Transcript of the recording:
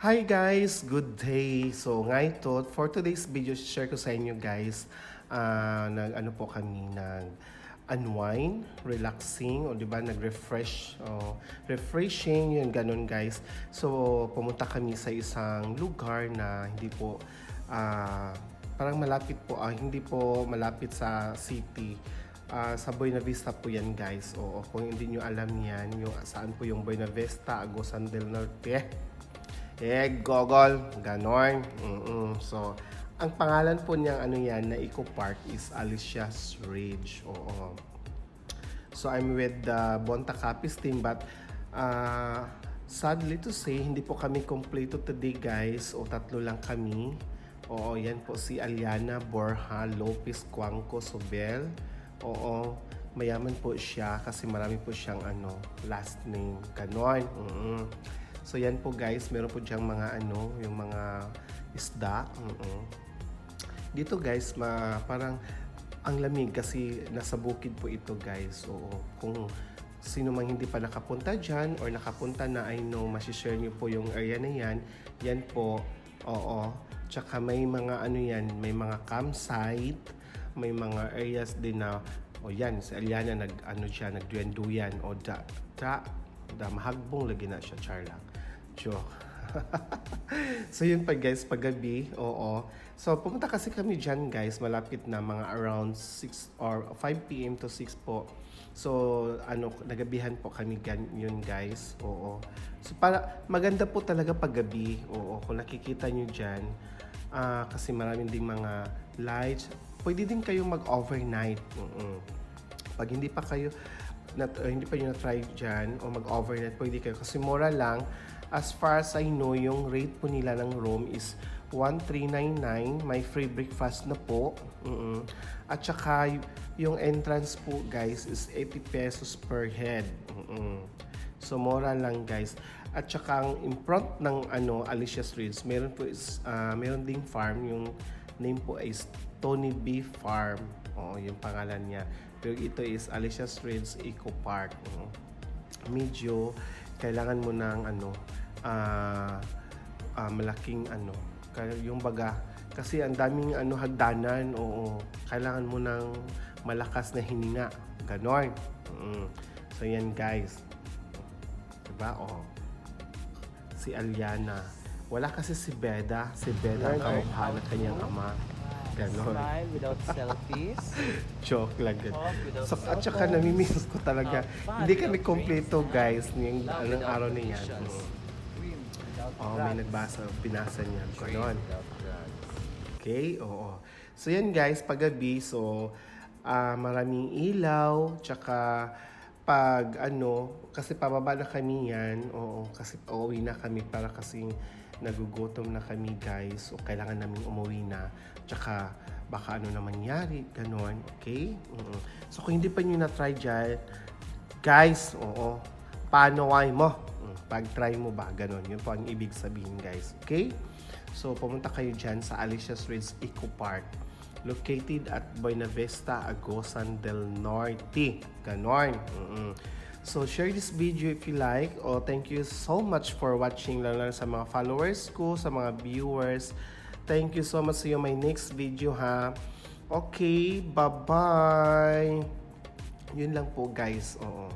Hi guys! Good day! So ngayon for today's video, share ko sa inyo guys, nag-ano po kami, nag-unwind, relaxing, o di ba nag-refresh, refreshing, yun ganun guys. So pumunta kami sa isang lugar na hindi po, parang malapit po, hindi po malapit sa city. Sa Buena Vista po yan guys. Oo, kung hindi nyo alam yan, yung, saan po yung Buena Vista, Agusan del Norte. Gogol, ganon. So, ang pangalan po niyang ano yan na Eco Park is Alicia's Ridge. Oo. So, I'm with the Bonta Capiz team but sadly to say, hindi po kami kompleto today guys. O tatlo lang kami. Oo, yan po si Aliana Borja Lopez Cuanco Sobel. Oo, mayaman po siya kasi marami po siyang last name. Ganon. So yan po guys, meron po diyang mga yung mga isda. Dito guys, parang ang lamig kasi nasa bukid po ito guys. Oo, kung sino mang hindi pa nakapunta dyan or nakapunta na, I know, masishare niyo po yung area na yan. Yan po, oo. Tsaka may mga may mga campsite, may mga areas din na, yan, si Aliana nagduyan-duyan o mahagbong lagi na siya, char lang. Joke. So yun pa guys, paggabi, oo. So pumunta kasi kami dyan guys, malapit na mga around 6 or 5 p.m. to 6 po. So nagabihan po kami yun guys, oo. So maganda po talaga paggabi, oo. Kung nakikita nyo dyan, kasi maraming ding mga lights. Pwede din kayo mag-overnight. Pag hindi pa nyo na-try dyan o mag-overnight, pwede kayo kasi mura lang. As far as I know, yung rate po nila ng room is 1,399. May free breakfast na po. At saka yung entrance po guys is 80 pesos per head. So mura lang guys. At saka ang in front ng Alicia's Ridge, meron ding farm. Yung name po is Tony B Farm. Yung pangalan niya. Pero ito is Alicia's Ridge Eco Park. Medyo kailangan mo ng malaking yung baga. Kasi ang daming hagdanan. Oo. Kailangan mo ng malakas na hininga. Ganon. So yan guys. Diba? Si Aliana. Wala kasi si Beda. Si Beda ang kamukha na kanyang ama. Ganon. Smile without selfies. Joke lang din. So, at saka namimiss ko talaga. Hindi kami kompleto guys ng araw na yan. May pinasa niya. Ganon. Okay, oo. So yan guys, paggabi, so maraming ilaw, tsaka kasi pababa na kami yan, kasi uuwi na kami para kasi nagugutom na kami guys, so kailangan namin umuwi na, tsaka baka na mangyari, ganon, okay? So kung hindi pa nyo na-try dyan, guys, paano mo? Pag-try mo ba, ganon, yun po ang ibig sabihin guys, okay? So pumunta kayo dyan sa Alicia's Ridge Eco Park, located at Buena Vista, Agusan del Norte, ganon. So, share this video if you like. Thank you so much for watching, lalo sa mga followers ko, sa mga viewers. Thank you so much. See you my next video, ha. Okay, bye-bye. Yun lang po, guys. Oo.